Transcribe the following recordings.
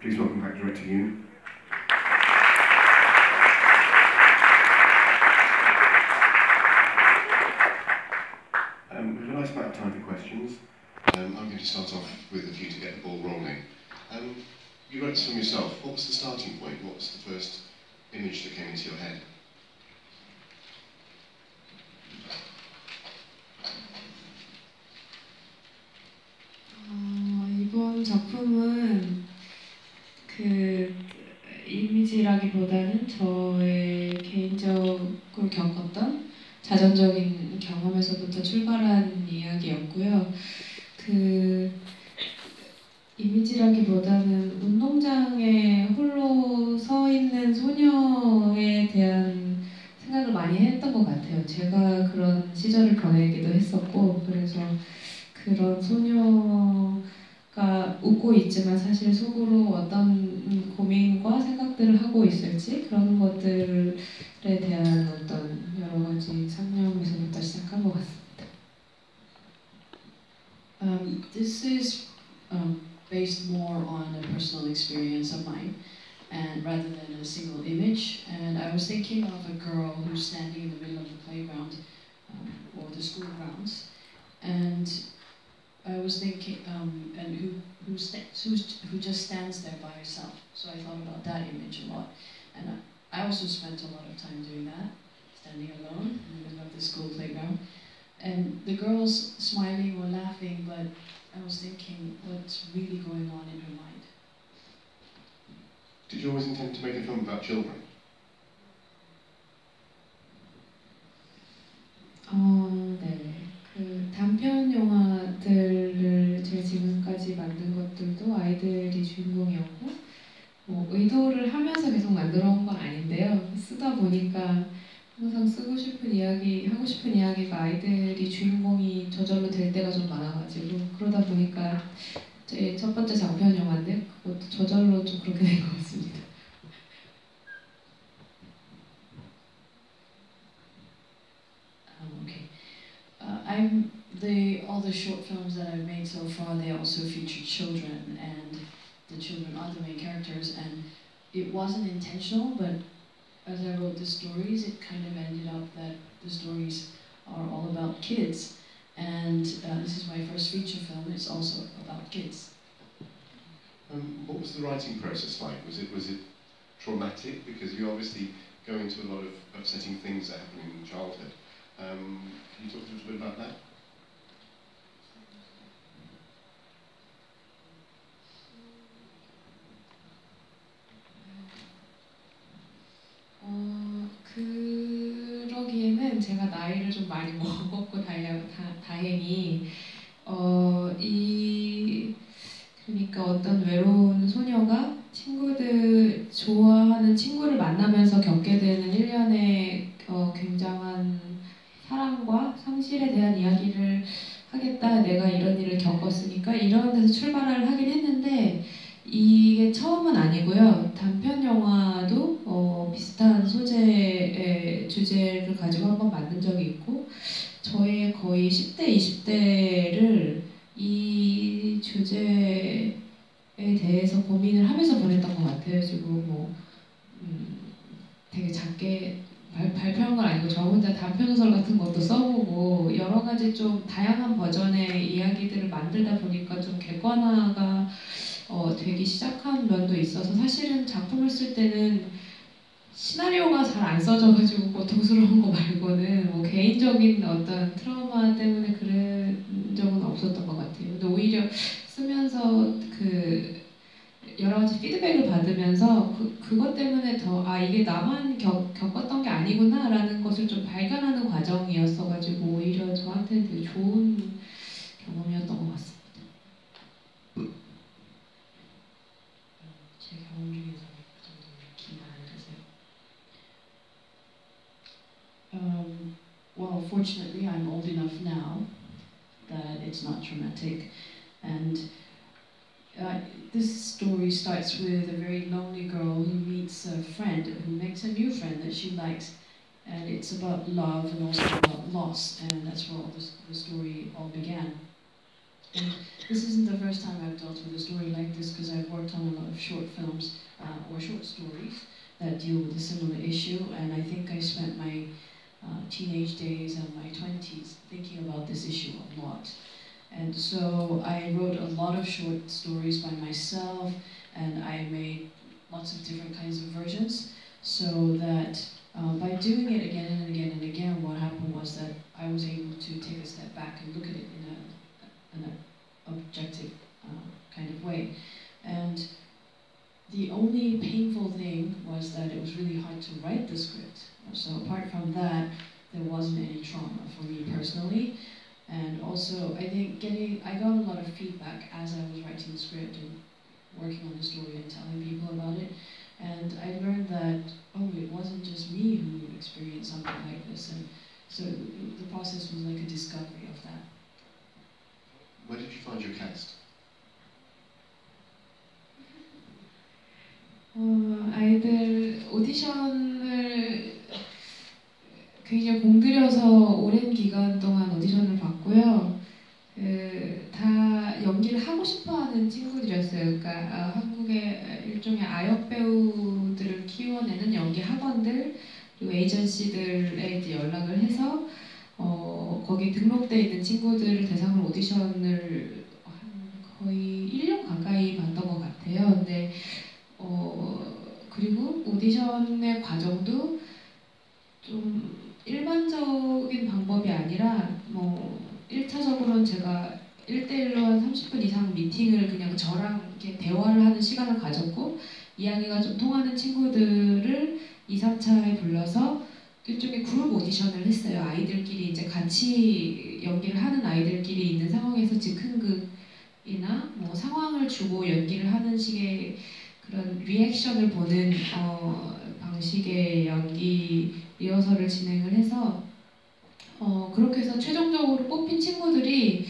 Please welcome back Director Yoon. We have a nice amount of time for questions. I'm going to start off with a few to get the ball rolling. You wrote this from yourself. What was the starting point? What was the first image that came into your head? 이번 작품은 그 이미지라기보다는 저의 개인적으로 겪었던 자전적인 경험에서부터 출발한 이야기였고요. 그 이미지라기보다는 운동장에 홀로 서 있는 소녀에 대한 생각을 많이 했던 것 같아요. 제가 그런 시절을 보내기도 했었고, 그래서 그런 소녀가 웃고 있지만 사실 속으로 어떤 고민과 생각들을 하고 있을지 그런 것들에 대한 어떤 여러 가지 상념에서부터 시작한 것 같습니다. This is based more on a personal experience of mine, and rather than a single image. And I was thinking of a girl who's standing in the middle of the playground or the school grounds, and I was thinking, and who just stands there by herself. So I thought about that image a lot, and I also spent a lot of time doing that, standing alone in the middle of the school playground. And the girls smiling or laughing, but I was thinking what's really going on in her mind. Did you always intend to make a film about children? 네. 그 단편 영화들을 제가 지금까지 만든 것들도 아이들이 주인공이었고, 뭐 의도를 하면서 계속 만들어 온 건 아닌데요. 쓰다 보니까 항상 쓰고 싶은 이야기, 하고 싶은 이야기가 아이들이 주인공이 저절로 될 때가 좀 많아가지고, 그러다 보니까 제 첫 번째 장편 영화인데 그것도 저절로 좀 그렇게 된 것 같습니다. Okay. All the short films that I've made so far, they also feature children, and the children are the main characters, and it wasn't intentional, but as I wrote the stories, it kind of ended up that the stories are all about kids, and this is my first feature film. It's also about kids. What was the writing process like? Was it traumatic? Because you obviously go into a lot of upsetting things that happen in childhood. Can you talk to us a little bit about that? 그러기에는 제가 나이를 좀 많이 먹었고 다행히 그러니까 어떤 외로운 소녀가 좋아하는 친구를 만나면서 겪게 되는 일련의 굉장한 사랑과 상실에 대한 이야기를 하겠다. 내가 이런 일을 겪었으니까 이런 데서 출발을 하긴 했는데 이게 처음은 아니고요. 단편 영화도 비슷한 소재의 주제를 가지고 한번 만든 적이 있고, 저의 거의 10대, 20대를 이 주제에 대해서 고민을 하면서 보냈던 것 같아요. 지금 되게 작게 발표한 건 아니고 저 혼자 단편소설 같은 것도 써보고 여러 가지 좀 다양한 버전의 이야기들을 만들다 보니까 좀 객관화가 되기 시작한 면도 있어서, 사실은 작품을 쓸 때는 시나리오가 잘 안 써져가지고 고통스러운 거 말고는 뭐 개인적인 어떤 트라우마 때문에 그런 적은 없었던 것 같아요. 근데 오히려 쓰면서 그 여러 가지 피드백을 받으면서 그것 때문에 더 이게 나만 겪었던 게 아니구나 라는 것을 좀 발견하는 과정이었어가지고 오히려 저한테는 되게 좋은 경험이었던 것 같습니다. 제 경험 중에서 그 정도 기가 안 드세요? Well, fortunately, I'm old enough now that it's not traumatic, and this story starts with a very lonely girl who meets a friend, who makes a new friend that she likes, and it's about love and also about loss, and that's where the story all began. And this isn't the first time I've dealt with a story like this, because I've worked on a lot of short films or short stories that deal with a similar issue, and I think I spent my teenage days and my 20s thinking about this issue a lot. And so I wrote a lot of short stories by myself, and I made lots of different kinds of versions, so that by doing it again and again and again, what happened was that I was able to take a step back and look at it in an objective kind of way. And the only painful thing was that it was really hard to write the script. So apart from that, there wasn't any trauma for me personally. And also, I think I got a lot of feedback as I was writing the script and working on the story and telling people about it. And I learned that, oh, it wasn't just me who experienced something like this. And so the process was like a discovery of that. Where did you find your cast? 아이들 오디션을 굉장히 공들여서 오랜 기간 동안 오디션을 봤고요. 다 연기를 하고 싶어하는 친구들이었어요. 그러니까 한국의 일종의 아역 배우들을 키워내는 연기 학원들 그리고 에이전시들에 이제 연락을 해서 거기 등록돼 있는 친구들을 대상으로 오디션을 거의 1년 가까이 봤던 것 같아요. 근데 그리고 오디션의 과정도 좀 일반적인 방법이 아니라 1차적으로는 제가 1대1로 한 30분 이상 미팅을 그냥 저랑 이렇게 대화를 하는 시간을 가졌고 이야기가 좀 통하는 친구들을 2, 3차에 불러서 일종의 그룹 오디션을 했어요. 아이들끼리 이제 같이 연기를 하는 아이들끼리 있는 상황에서 즉흥극이나 상황을 주고 연기를 하는 식의 그런 리액션을 보는 방식의 연기 리허설을 진행을 해서 그렇게 해서 최종적으로 뽑힌 친구들이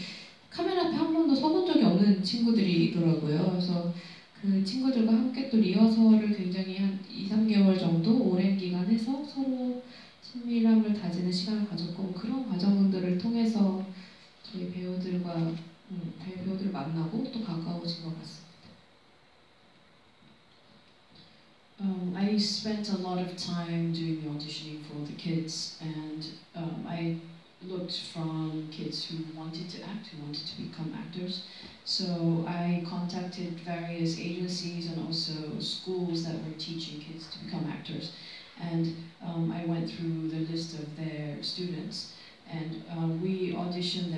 카메라 앞에 한 번도 서본 적이 없는 친구들이더라고요. 그래서 그 친구들과 함께 또 리허설을 굉장히 한 2, 3개월 정도 오랜 기간 해서 서로 친밀함을 다지는 시간을 가졌고 그런 과정들을 통해서 저희 배우들을 만나고 또 가까워진 것 같습니다. I spent a lot of time doing the auditioning for the kids, and I looked from kids who wanted to act, who wanted to become actors. So I contacted various agencies and also schools that were teaching kids to become actors. And I went through the list of their students, and I auditioned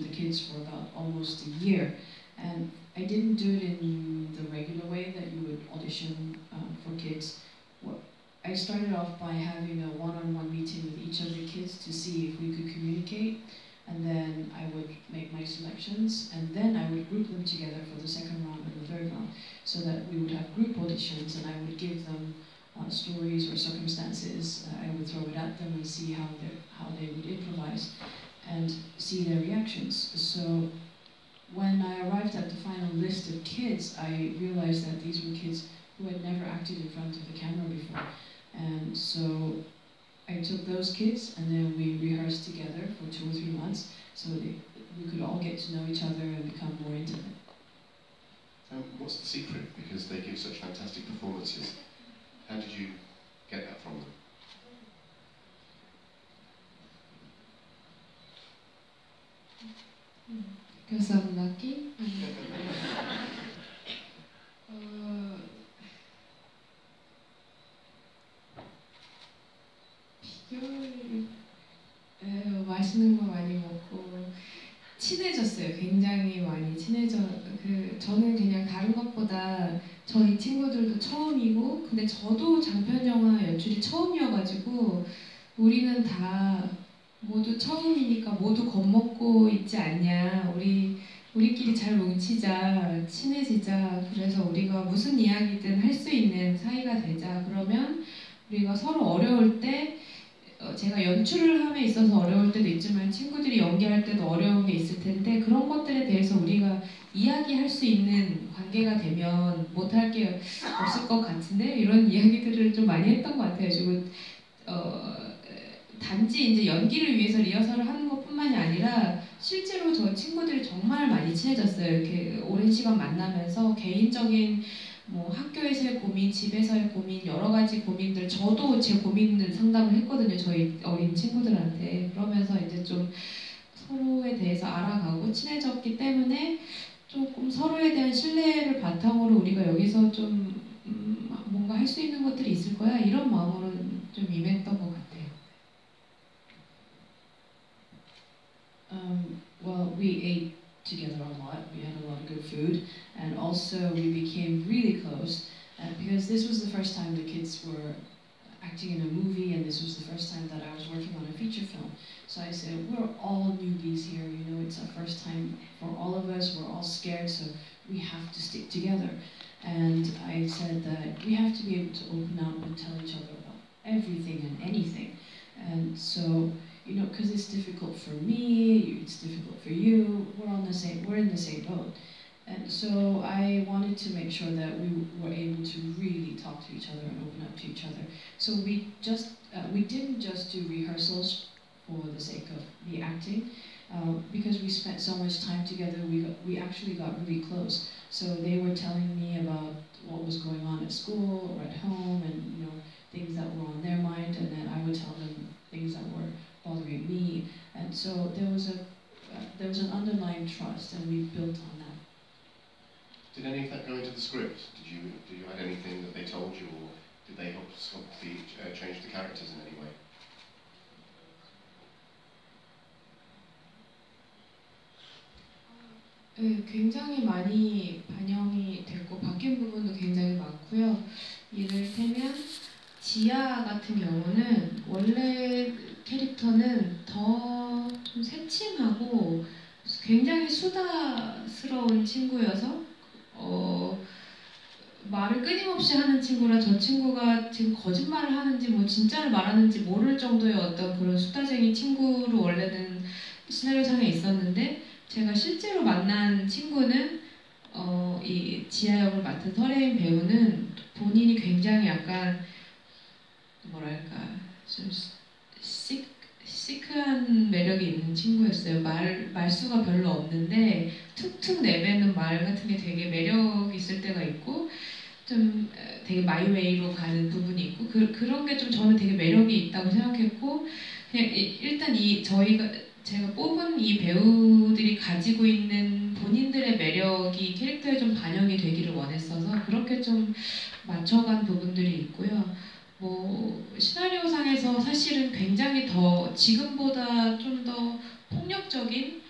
the kids for about almost a year. And I didn't do it in the regular way that you would audition for kids. I started off by having a one-on-one meeting with each of the kids to see if we could communicate, and then I would make my selections, and then I would group them together for the second round and the third round, so that we would have group auditions, and I would give them stories or circumstances. I would throw it at them and see how they would improvise and see their reactions. So when I arrived at the final list of kids, I realized that these were kids who had never acted in front of the camera before. And so I took those kids and then we rehearsed together for 2 or 3 months so that we could all get to know each other and become more intimate. What's the secret? Because they give such fantastic performances. How did you get that from them? 교사분학기? 맛있는 거 많이 먹고 친해졌어요. 굉장히 많이 저는 그냥 다른 것보다 저희 친구들도 처음이고 근데 저도 장편 영화 연출이 처음이어가지고 우리는 다 모두 처음이니까 모두 겁먹고 있지 않냐. 우리끼리 잘 뭉치자, 친해지자. 그래서 우리가 무슨 이야기든 할 수 있는 사이가 되자. 그러면 우리가 서로 어려울 때 제가 연출을 함에 있어서 어려울 때도 있지만 친구들이 연기할 때도 어려운 게 있을 텐데 그런 것들에 대해서 우리가 이야기할 수 있는 관계가 되면 못할 게 없을 것 같은데 이런 이야기들을 좀 많이 했던 것 같아요. 그리고 단지 이제 연기를 위해서 리허설을 하는 것뿐만이 아니라 실제로 저 친구들이 정말 많이 친해졌어요. 이렇게 오랜 시간 만나면서 개인적인 뭐 학교에서의 고민, 집에서의 고민, 여러 가지 고민들, 저도 제 고민을 상담을 했거든요. 저희 어린 친구들한테. 그러면서 이제 좀 서로에 대해서 알아가고 친해졌기 때문에 조금 서로에 대한 신뢰를 바탕으로 우리가 여기서 좀 뭔가 할 수 있는 것들이 있을 거야 이런 마음으로 좀 임했던 것 같아요. Well, we ate together a lot. We had a lot of good food, and also we became really close because this was the first time the kids were acting in a movie, and this was the first time that I was working on a feature film. So I said, we're all newbies here, you know, it's our first time for all of us, we're all scared, so we have to stick together. And I said that we have to be able to open up and tell each other about everything and anything. And so, you know, because it's difficult for me, it's difficult for you, we're in the same boat. And so I wanted to make sure that we were able to really talk to each other and open up to each other. So we didn't just do rehearsals for the sake of the acting, because we spent so much time together. We actually got really close. So they were telling me about what was going on at school or at home, and you know, things that were on their mind, and then I would tell them things that were bothering me. And so there was an underlying trust, and we built on that. Did any of that go into the script? Did you add anything that they told you, or did they help change the characters in any way? 네, 굉장히 많이 반영이 됐고 바뀐 부분도 굉장히 많고요. 이를테면 지아 같은 경우는 원래 캐릭터는 더 좀 새침하고 굉장히 수다스러운 친구여서 말을 끊임없이 하는 친구라 저 친구가 지금 거짓말을 하는지 뭐 진짜를 말하는지 모를 정도의 어떤 그런 수다쟁이 친구로 원래는 시나리오상에 있었는데 제가 실제로 만난 친구는 이 지아 역을 맡은 설혜인 배우는 본인이 굉장히 약간 뭐랄까 좀 시크한 매력이 있는 친구였어요. 말수가 별로 없는데 툭툭 내뱉는 말 같은 게 되게 매력 있을 때가 있고 좀 되게 마이웨이로 가는 부분이 있고 그런 게 좀 저는 되게 매력이 있다고 생각했고 그냥 일단 제가 뽑은 이 배우들이 가지고 있는 본인들의 매력이 캐릭터에 좀 반영이 되기를 원했어서 그렇게 좀 맞춰간 부분들이 있고요. 뭐 시나리오상에서 사실은 굉장히 더 지금보다 좀 더 폭력적인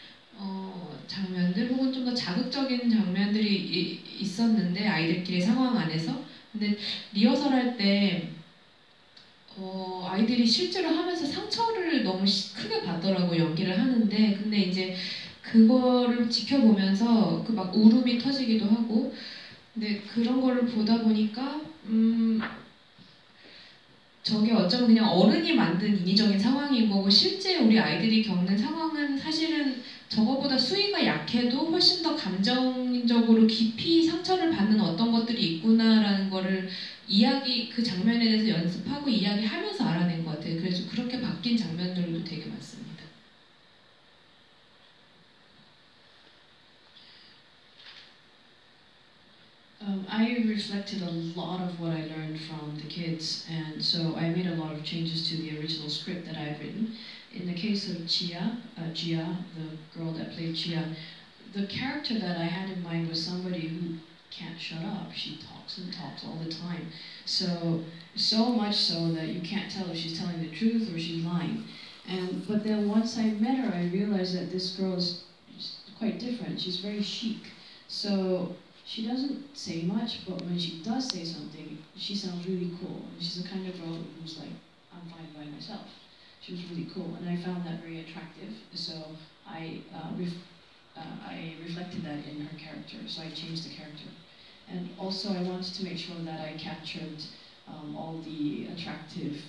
장면들 혹은 좀 더 자극적인 장면들이 있었는데 아이들끼리 상황 안에서 근데 리허설 할 때 아이들이 실제로 하면서 상처를 너무 크게 받더라고요. 연기를 하는데 근데 이제 그거를 지켜보면서 그 막 울음이 터지기도 하고 근데 그런 거를 보다 보니까 저게 어쩌면 그냥 어른이 만든 인위적인 상황인 거고 실제 우리 아이들이 겪는 상황은 사실은 저거보다 수위가 약해도 훨씬 더 감정적으로 깊이 상처를 받는 어떤 것들이 있구나라는 거를 그 장면에 대해서 연습하고 이야기하면서 알아낸 것 같아요. 그래서 그렇게 바뀐 장면들도 되게 많습니다. I reflected a lot of what I learned from the kids, and so I made a lot of changes to the original script that I've written. In the case of Gia, the girl that played Gia, the character that I had in mind was somebody who can't shut up. She talks and talks all the time. So much so that you can't tell if she's telling the truth or she's lying. But then once I met her, I realized that this girl is quite different. She's very chic. So she doesn't say much, but when she does say something, she sounds really cool. And she's the kind of girl who's like, I'm fine by myself. She was really cool, and I found that very attractive. So I reflected that in her character, so I changed the character. And also I wanted to make sure that I captured all the attractive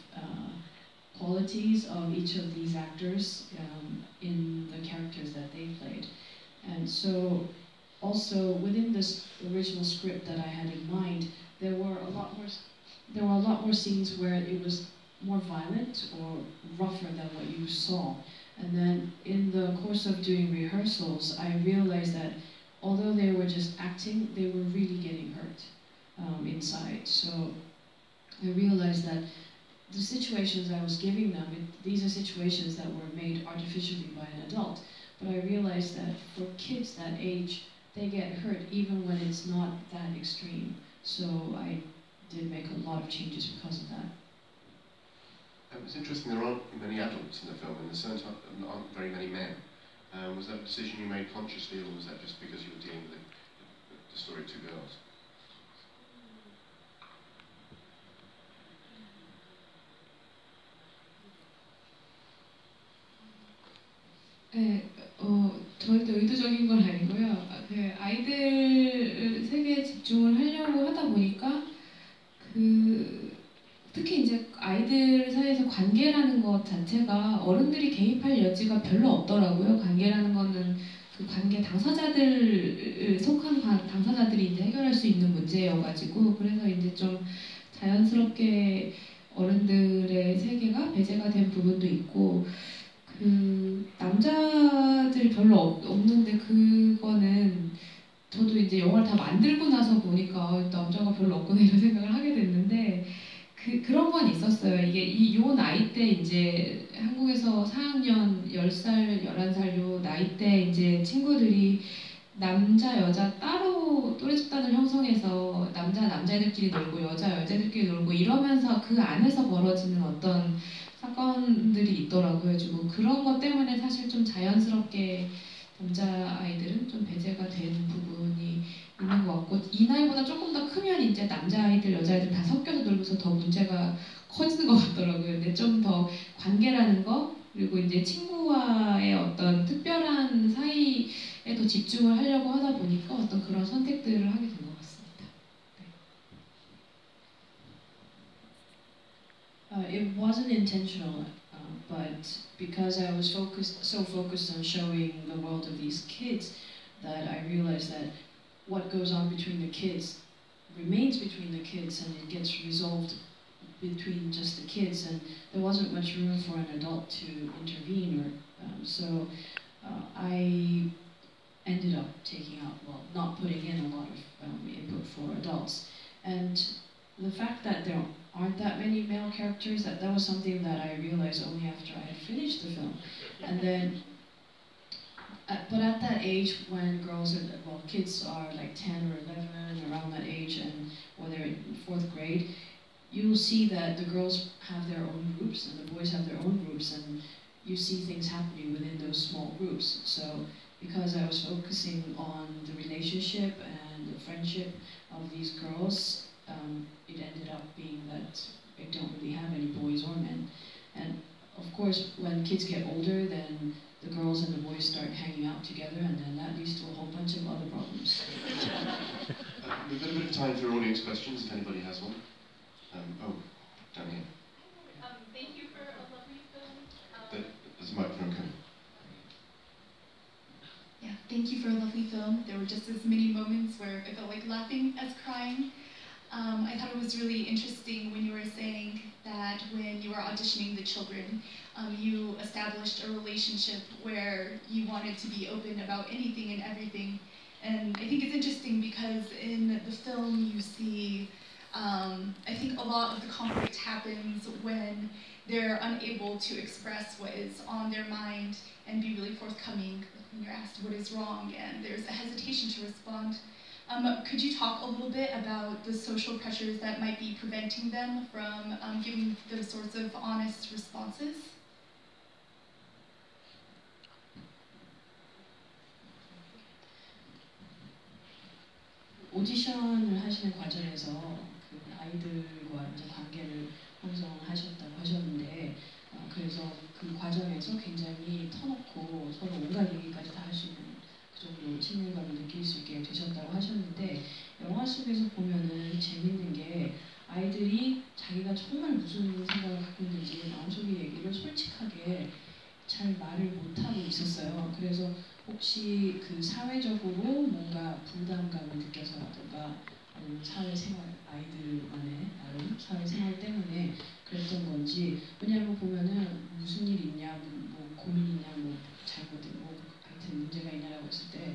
qualities of each of these actors in the characters that they played. And so also within this original script that I had in mind, there were a lot more scenes where it was more violent or rougher than what you saw. And then in the course of doing rehearsals, I realized that although they were just acting, they were really getting hurt inside. So I realized that the situations I was giving them, these are situations that were made artificially by an adult. But I realized that for kids that age, they get hurt even when it's not that extreme. So I did make a lot of changes because of that. It's interesting, there aren't many adults in the film, and there aren't very many men. Was that a decision you made consciously, or was that just because you were dealing with the story of two girls? 네, 절대 의도적인 건 아니고요. 그 아이들 세계에 집중을 하려고 하다 보니까 특히 이제 아이들 사이에서 관계라는 것 자체가 어른들이 개입할 여지가 별로 없더라고요. 관계라는 거는 그 관계 당사자들 속한 당사자들이 이제 해결할 수 있는 문제여가지고 그래서 이제 좀 자연스럽게 어른들의 세계가 배제가 된 부분도 있고 남자들이 별로 없는데 그거는 저도 이제 영화를 다 만들고 나서 보니까 남자가 별로 없구나 이런 생각을 하게 됐는데 그런 건 있었어요. 이게 요 나이 때 이제 한국에서 4학년 10살, 11살 요 나이 때 이제 친구들이 남자, 여자 따로 또래 집단을 형성해서 남자애들끼리 놀고 여자애들끼리 놀고 이러면서 그 안에서 벌어지는 어떤 사건들이 있더라고요. 그래가지고 그런 것 때문에 사실 좀 자연스럽게 남자아이들은 좀 배제가 된 부분이 있는 것 같고 이 나이보다 조금 더 크면 이제 남자아이들, 여자아이들 다 섞여서 놀면서 더 문제가 커지는 것 같더라고요. 근데 좀 더 관계라는 거 그리고 이제 친구와의 어떤 특별한 사이에 더 집중을 하려고 하다 보니까 어떤 그런 선택들을 하게 된 것 같습니다. It wasn't intentional, but because I was so focused on showing the world of these kids that I realized that what goes on between the kids remains between the kids and it gets resolved between just the kids, and there wasn't much room for an adult to intervene. So I ended up taking out, not putting in a lot of input for adults. And the fact that there aren't that many male characters, that was something that I realized only after I had finished the film. And then, but at that age when kids are like 10 or 11, around that age, and when they're in 4th grade, you'll see that the girls have their own groups and the boys have their own groups, and you see things happening within those small groups. So because I was focusing on the relationship and the friendship of these girls, it ended up being that I don't really have any boys or men. And of course, when kids get older, then the girls and the boys start hanging out together, and then that leads to a whole bunch of other problems. We've got a bit of time for audience questions, if anybody has one. Down here. Thank you for a lovely film. There's a microphone coming. Yeah, thank you for a lovely film. There were just as many moments where I felt like laughing as crying. I thought it was really interesting when you were saying that when you were auditioning the children, you established a relationship where you wanted to be open about anything and everything. And I think it's interesting because in the film you see, I think a lot of the conflict happens when they're unable to express what is on their mind and be really forthcoming when you're asked what is wrong, and there's a hesitation to respond. Could you talk a little bit about the social pressures that might be preventing them from giving those sorts of honest responses? 오디션을 하시는 과정에서 그 아이들과 이제 관계를 형성하셨다고 하셨는데, 그래서 그 과정에서 굉장히 터놓고 서로 온갖 얘기까지 다 할 수 있는 그 정도 친밀감을 느낄 수 있게 되셨다고 하셨는데, 영화 속에서 보면은 재밌는 게 아이들이 자기가 정말 무슨 생각을 갖고 있는지 마음속의 얘기를 솔직하게 잘 말을 못하고 있었어요. 그래서 혹시 그 사회적으로 뭔가 부담감을 느껴서라든가 아니면 사회생활, 아이들만의 나름 사회생활 때문에 그랬던 건지, 왜냐하면 보면은 무슨 일 있냐, 뭐 고민이냐 뭐 잘못된 뭐 하여튼 문제가 있냐라고 했을 때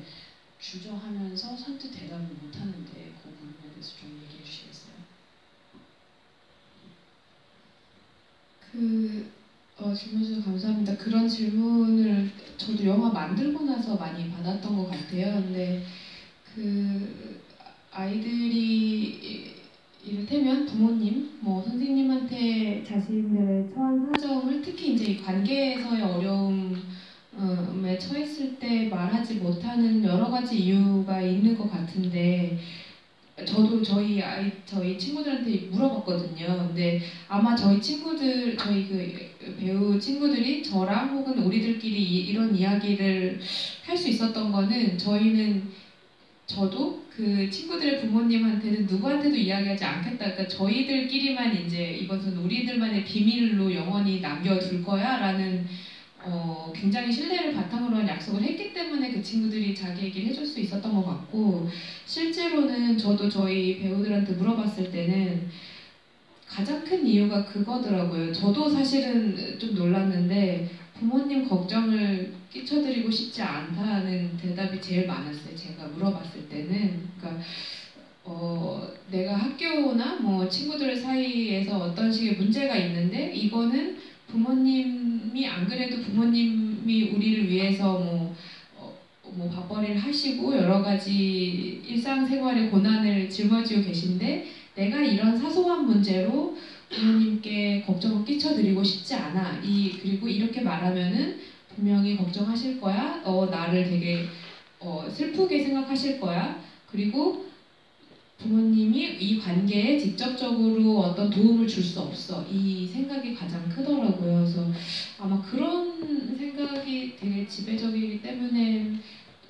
주저하면서 선뜻 대답을 못 하는데 그 부분에 대해서 좀 얘기해 주시겠어요? 질문 주셔서 감사합니다. 그런 질문을 저도 영화 만들고 나서 많이 받았던 것 같아요. 근데 아이들이 이를테면 부모님, 뭐 선생님한테 자신들의 처한 사정을 특히 이제 이 관계에서의 어려움에 처했을 때 말하지 못하는 여러 가지 이유가 있는 것 같은데 저도 저희 친구들한테 물어봤거든요. 근데 아마 저희 배우 친구들이 저랑 혹은 우리들끼리 이런 이야기를 할 수 있었던 거는 저도 그 친구들의 부모님한테는 누구한테도 이야기하지 않겠다. 그러니까 저희들끼리만 이제 이것은 우리들만의 비밀로 영원히 남겨둘 거야라는 굉장히 신뢰를 바탕으로 한 약속을 했기 때문에 그 친구들이 자기 얘기를 해줄 수 있었던 것 같고 실제로는 저도 저희 배우들한테 물어봤을 때는 가장 큰 이유가 그거더라고요. 저도 사실은 좀 놀랐는데 부모님 걱정을 끼쳐드리고 싶지 않다는 대답이 제일 많았어요. 제가 물어봤을 때는. 그러니까 내가 학교나 뭐 친구들 사이에서 어떤 식의 문제가 있는데 이거는 부모님이 안 그래도 부모님이 우리를 위해서 뭐 밥벌이를 하시고 여러 가지 일상생활의 고난을 짊어지고 계신데 내가 이런 사소한 문제로 부모님께 걱정을 끼쳐드리고 싶지 않아. 그리고 이렇게 말하면은 분명히 걱정하실 거야. 나를 되게 슬프게 생각하실 거야. 그리고 부모님이 이 관계에 직접적으로 어떤 도움을 줄 수 없어. 이 생각이 가장 크더라고요. 그래서 아마 그런 생각이 되게 지배적이기 때문에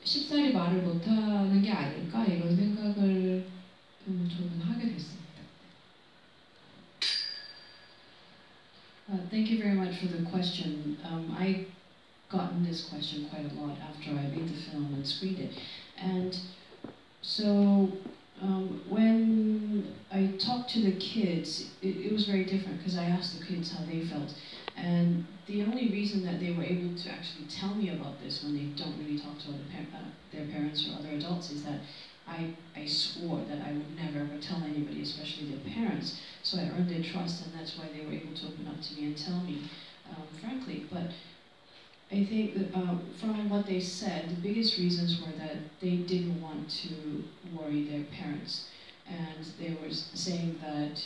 쉽사리 말을 못하는 게 아닐까 이런 생각을 저는 하게 됐습니다. Thank you very much for the question. I gotten this question quite a lot after I made the film and screened it. And so when I talked to the kids, it was very different because I asked the kids how they felt. And the only reason that they were able to actually tell me about this when they don't really talk to their parents or other adults is that I swore that I would never ever tell anybody, especially their parents. So I earned their trust, and that's why they were able to open up to me and tell me, frankly. But I think that from what they said, the biggest reasons were that they didn't want to worry their parents. And they were saying that,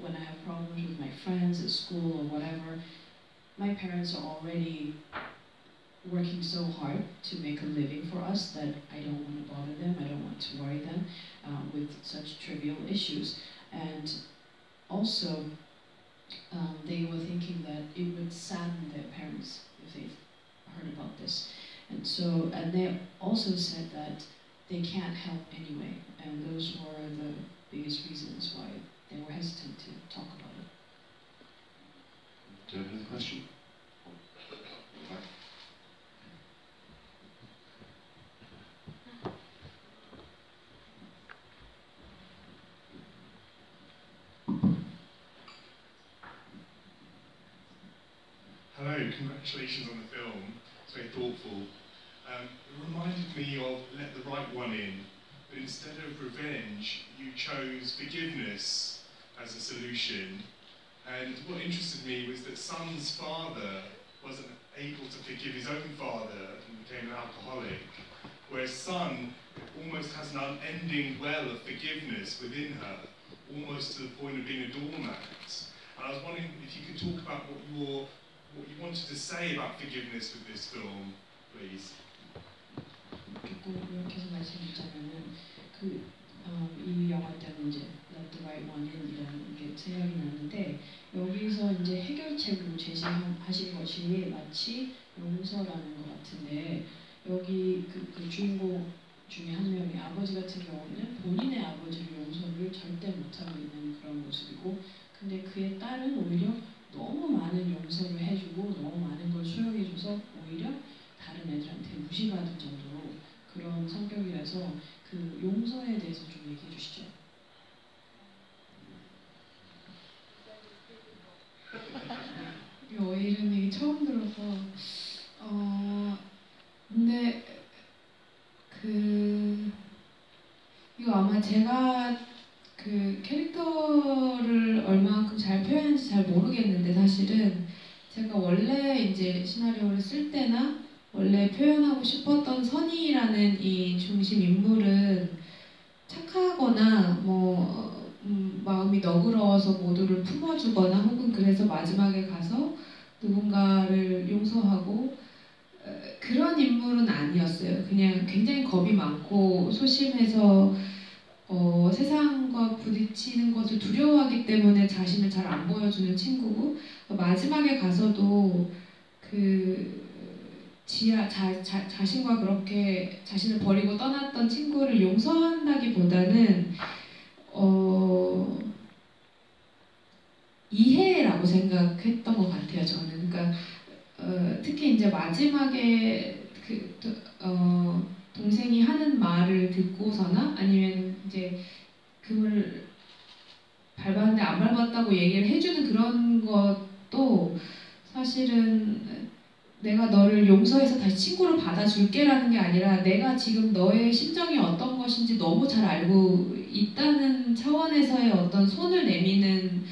when I have problems with my friends at school or whatever, my parents are already working so hard to make a living for us that I don't want to bother them, I don't want to worry them with such trivial issues. And also, they were thinking that it would sadden their parents if they heard about this. And they also said that they can't help anyway, and those were the biggest reasons why they were hesitant to talk about it. Do you have another question? Hello, congratulations on the film. It's very thoughtful. It reminded me of Let the Right One In, but instead of revenge, you chose forgiveness as a solution. And what interested me was that Son's father wasn't able to forgive his own father and became an alcoholic, whereas Son almost has an unending well of forgiveness within her, almost to the point of being a doormat. And I was wondering if you could talk about what you wanted to say about forgiveness with this film, please. 이렇게 해서 말씀드리자면은 이 영화 때문에 이제 Let the Right One In이라는 게 생각이 나는데 여기서 이제 해결책으로 제시하신 것이 마치 용서라는 것 같은데 여기 그 주인공 중에 한 명이 아버지 같은 경우는 본인의 아버지를 용서를 절대 못하고 있는 그런 모습이고 근데 그의 딸은 오히려 너무 많은 용서를 해주고 너무 많은 걸 수용해줘서 오히려 다른 애들한테 무시받을 정도로 그런 성격이라서 그 용서에 대해서 좀 얘기해 주시죠. 이런 얘기 처음 들어서 근데 이거 아마 제가 그 캐릭터를 얼마만큼 잘 표현하는지 잘 모르겠는데 사실은 제가 원래 이제 시나리오를 쓸 때나 원래 표현하고 싶었던 선이라는 이 중심 인물은 착하거나 마음이 너그러워서 모두를 품어주거나 혹은 그래서 마지막에 가서 누군가를 용서하고 그런 인물은 아니었어요. 그냥 굉장히 겁이 많고 소심해서 세상과 부딪히는 것을 두려워하기 때문에 자신을 잘 안 보여주는 친구고 마지막에 가서도 자신과 그렇게 자신을 버리고 떠났던 친구를 용서한다기보다는 이해라고 생각했던 것 같아요. 저는 그러니까 특히 이제 마지막에 동생이 하는 말을 듣고서나 아니면 이제 금을 밟았는데 안 밟았다고 얘기를 해주는 그런 것도 사실은 내가 너를 용서해서 다시 친구로 받아줄게라는 게 아니라 내가 지금 너의 심정이 어떤 것인지 너무 잘 알고 있다는 차원에서의 어떤 손을 내미는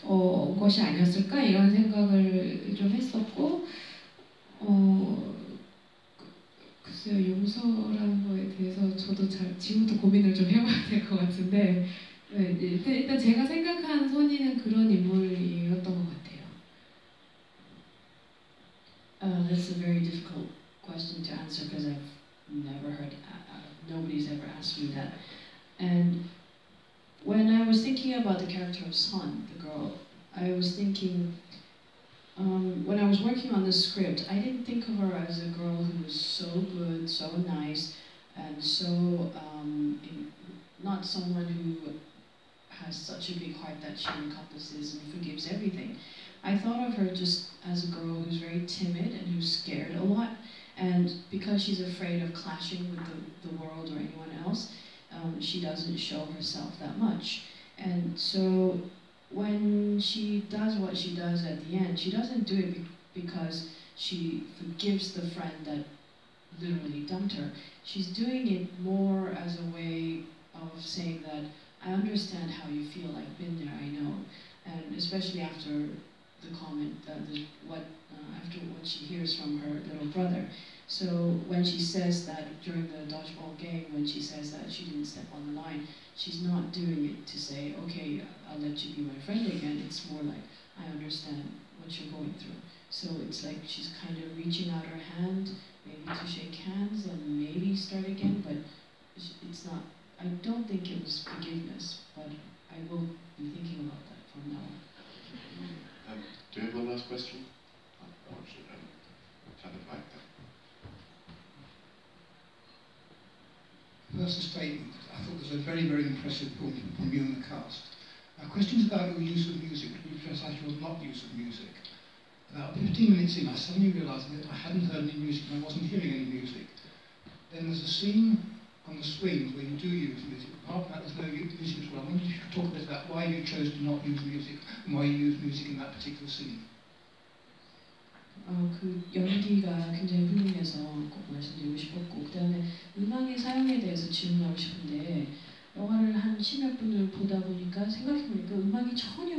것이 아니었을까 이런 생각을 좀 했었고 글쎄요, 용서라는 거에 대해서 저도 지금부터 고민을 좀 해봐야 될 것 같은데 일단 제가 생각한 선이는 그런 인물이었던 것 같아요. That's a very difficult question to answer because I've never heard, nobody's ever asked me that. And when I was thinking about the character of Sun, the girl, I was thinking, when I was working on the script, I didn't think of her as a girl who was so good, so nice, and so not someone who has such a big heart that she encompasses and forgives everything. I thought of her just as a girl who's very timid and who's scared a lot, and because she's afraid of clashing with the world or anyone else, she doesn't show herself that much. And so when she does what she does at the end, she doesn't do it because she forgives the friend that literally dumped her. She's doing it more as a way of saying that I understand how you feel, I've been there, I know. And especially after the comment, after what she hears from her little brother. So when she says that during the dodgeball game, when she says that she didn't step on the line, she's not doing it to say, okay, I'll let you be my friend again. It's more like, I understand what you're going through. So it's like she's kind of reaching out her hand, maybe to shake hands and maybe start again, but it's not, I don't think it was forgiveness, but I will be thinking about that from now on. Do you have one last question? I want you to have it back there. First statement, I thought was a very, very impressive point from you and the cast. Questions about your use of music, which we address as your not use of music. About 15 minutes in, I suddenly realised that I hadn't heard any music and I wasn't hearing any music. Then there's a scene on the swings where you do use music. Apart from that, there's no music as well. I wonder if you could talk a bit about why you chose to not use music and why you use music in that particular scene. 그 연기가 굉장히 훌륭해서 꼭 말씀드리고 싶었고, 그 다음에 음악의 사용에 대해서 질문하고 싶은데, 영화를 한 10몇 분을 보다 보니까 생각해보니까 음악이 전혀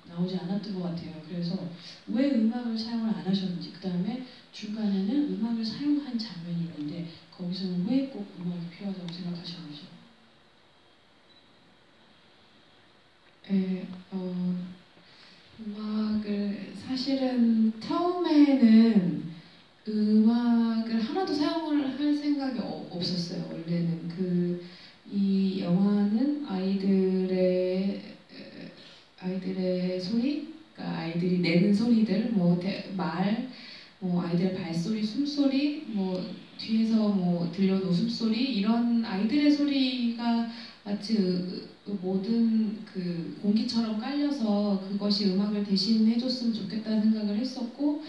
나오지 않았던 것 같아요. 그래서 왜 음악을 사용을 안 하셨는지, 그 다음에 중간에는 음악을 사용한 장면이 있는데 거기서는 왜 꼭 음악이 필요하다고 생각하셨는지. 음악을 사실은 처음에는 음악을 하나도 사용을 할 생각이 없었어요. 원래는 이 영화는 아이들의 소리, 그러니까 아이들이 내는 소리들, 아이들의 발소리, 숨소리, 뒤에서 들려온 웃음소리, 이런 아이들의 소리가 마치 모든 공기처럼 깔려서 그것이 음악을 대신해줬으면 좋겠다는 생각을 했었고,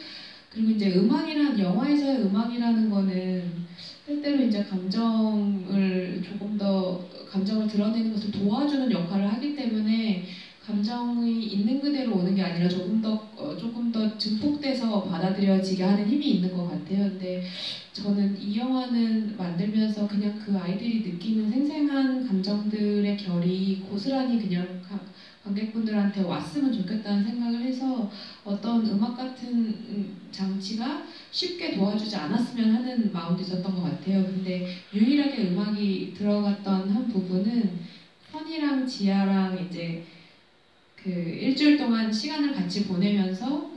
그리고 이제 영화에서의 음악이라는 거는 때때로 이제 감정을 드러내는 것을 도와주는 역할을 하기 때문에 감정이 있는 그대로 오는 게 아니라 조금 더 증폭돼서 받아들여지게 하는 힘이 있는 것 같아요. 근데 저는 이 영화는 만들면서 그냥 그 아이들이 느끼는 생생한 감정들의 결이 고스란히 그냥 관객분들한테 왔으면 좋겠다는 생각을 해서 어떤 음악 같은 장치가 쉽게 도와주지 않았으면 하는 마음도 있었던 것 같아요. 근데 유일하게 음악이 들어갔던 한 부분은 선이랑 지아랑 이제 그 일주일 동안 시간을 같이 보내면서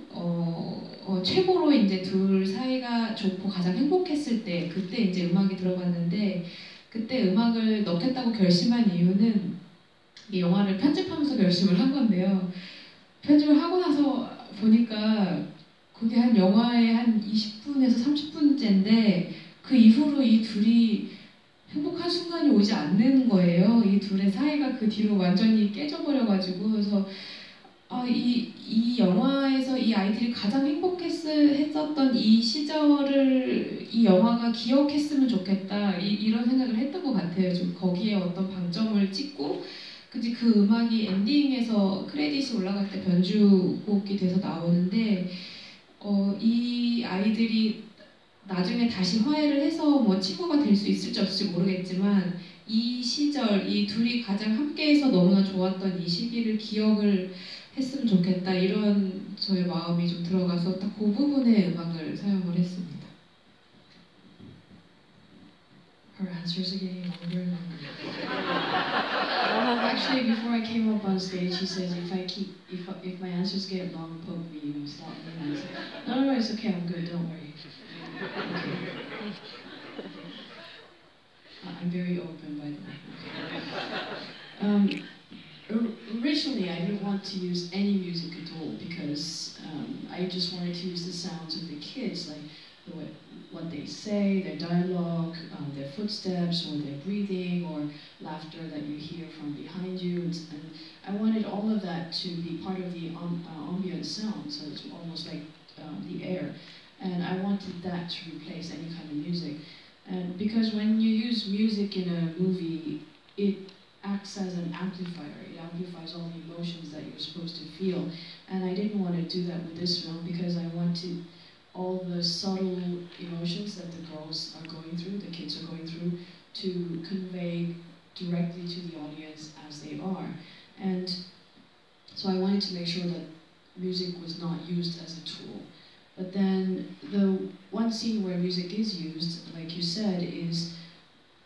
최고로 이제 둘 사이가 좋고 가장 행복했을 때 그때 이제 음악이 들어갔는데 그때 음악을 넣겠다고 결심한 이유는 이 영화를 편집하면서 결심을 한 건데요. 편집을 하고 나서 보니까 그게 한 영화의 한 20분에서 30분째인데 그 이후로 이 둘이 행복한 순간이 오지 않는 거예요. 이 둘의 사이가 그 뒤로 완전히 깨져버려가지고 그래서 이 영화에서 이 아이들이 가장 행복했었던 이 시절을 이 영화가 기억했으면 좋겠다 이런 생각을 했던 것 같아요. 좀 거기에 어떤 방점을 찍고 그 음악이 엔딩에서 크레딧이 올라갈 때 변주곡이 돼서 나오는데 이 아이들이 나중에 다시 화해를 해서 뭐 친구가 될 수 있을지 없을지 모르겠지만 이 시절, 이 둘이 가장 함께해서 너무나 좋았던 이 시기를 기억을 했으면 좋겠다 이런 저의 마음이 좀 들어가서 딱 그 부분의 음악을 사용을 했습니다. Her answers are getting longer and longer. Actually, before I came up on stage, she says if my answers get long, poke me, stop me. No, it's okay, I'm good, don't worry. Okay. I'm very open, by the way. Originally, I didn't want to use any music at all because I just wanted to use the sounds of the kids, like what they say, their dialogue, their footsteps, or their breathing, or laughter that you hear from behind you. And I wanted all of that to be part of the ambient sound, so it's almost like the air. And I wanted that to replace any kind of music. And because when you use music in a movie, it acts as an amplifier. It amplifies all the emotions that you're supposed to feel. And I didn't want to do that with this film because I wanted all the subtle emotions that the girls are going through, the kids are going through, to convey directly to the audience as they are. And so I wanted to make sure that music was not used as a tool. But then the one scene where music is used, like you said, is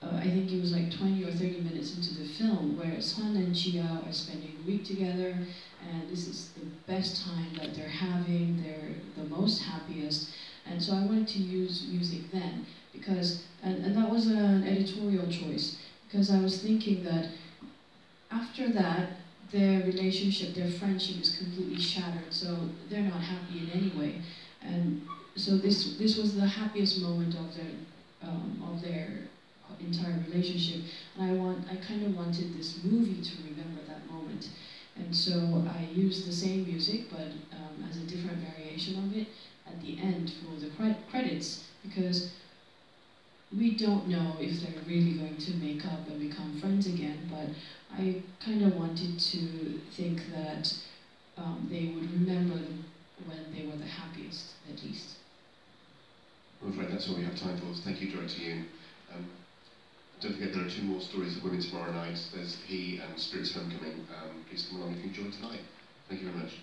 I think it was like 20 or 30 minutes into the film where Sun and Chia are spending a week together, and this is the best time that they're having, they're the most happiest. And so I wanted to use music then, because, and that was an editorial choice, because I was thinking that after that, their relationship, their friendship is completely shattered, so they're not happy in any way. And so this was the happiest moment of their entire relationship, and I kind of wanted this movie to remember that moment. And so I used the same music, but as a different variation of it at the end for the credits, because we don't know if they're really going to make up and become friends again, but I kind of wanted to think that they would remember when they were the happiest, at least. I'm afraid that's all we have time for. Thank you, Director Yoon. Don't forget there are 2 more stories of women tomorrow night. There's He and Spirits Homecoming. Please come along if you enjoyed tonight. Thank you very much.